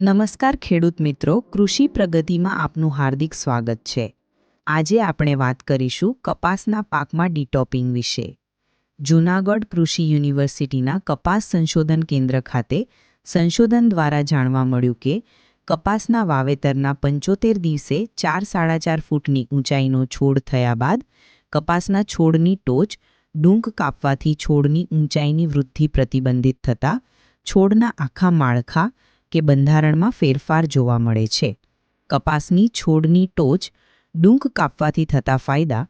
નમસ્કાર ખેડૂત મિત્રો, કૃષિ પ્રગતિમાં આપનું હાર્દિક સ્વાગત છે। આજે આપણે વાત કરીશું કપાસના પાકમાં ડિટોપિંગ વિશે। જૂનાગઢ કૃષિ યુનિવર્સિટીના કપાસ સંશોધન કેન્દ્ર ખાતે સંશોધન દ્વારા જાણવા મળ્યું કે કપાસના વાવેતરના 75 દિવસે 4-4.5 ફૂટની ઊંચાઈનો છોડ થયા બાદ કપાસના છોડની ટોચ ડૂંક કાપવાથી છોડની ઊંચાઈની વૃદ્ધિ પ્રતિબંધિત થતાં છોડના આખા માળખા કે બંધારણમાં ફેરફાર જોવા મળે છે। કપાસની છોડની ટોચ ડૂંક કાપવાથી થતા ફાયદા: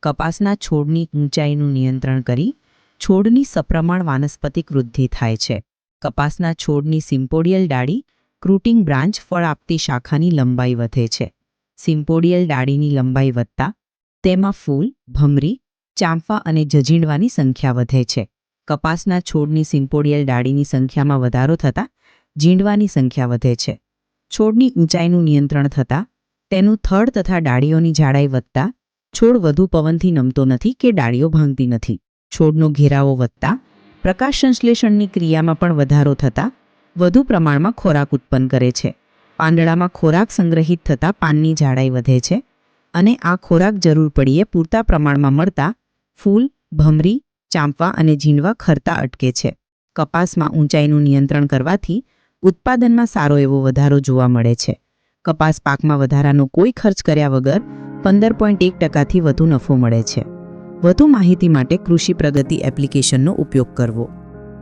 કપાસના છોડની ઊંચાઈનું નિયંત્રણ કરી છોડની સપ્રમાણ વાનસ્પતિક વૃદ્ધિ થાય છે। કપાસના છોડની સિમ્પોડિયલ ડાળી ક્રૂટિંગ બ્રાન્ચ ફળ આપતી શાખાની લંબાઈ વધે છે। સિમ્પોડિયલ ડાળીની લંબાઈ વધતા તેમાં ફૂલ, ભમરી, ચાંપા અને જઝીંડવાની સંખ્યા વધે છે। કપાસના છોડની સિમ્પોડિયલ ડાળીની સંખ્યામાં વધારો થતાં ઝીંડવાની સંખ્યા વધે છે। છોડની ઊંચાઈનું નિયંત્રણ થતાં તેનું થડ તથા ડાળીઓની જાડાઈ વધતા છોડ વધુ પવનથી નમતો નથી કે ડાળીઓ ભાંગતી નથી। છોડનો ઘેરાવો વધતા પ્રકાશ સંશ્લેષણની ક્રિયામાં પણ વધારો થતાં વધુ પ્રમાણમાં ખોરાક ઉત્પન્ન કરે છે। પાંદડામાં ખોરાક સંગ્રહિત થતાં પાનની જાડાઈ વધે છે અને આ ખોરાક જરૂર પડીએ પૂરતા પ્રમાણમાં મળતા ફૂલ, ભમરી, ચાંપા અને ઝીંડવા ખરતા અટકે છે। કપાસમાં ઊંચાઈનું નિયંત્રણ કરવાથી ઉત્પાદનમાં સારો એવો વધારો જોવા મળે છે। કપાસ પાકમાં વધારાનો કોઈ ખર્ચ કર્યા વગર 15.1% વધુ નફો મળે છે। વધુ માહિતી માટે કૃષિ પ્રગતિ એપ્લિકેશનનો ઉપયોગ કરવો।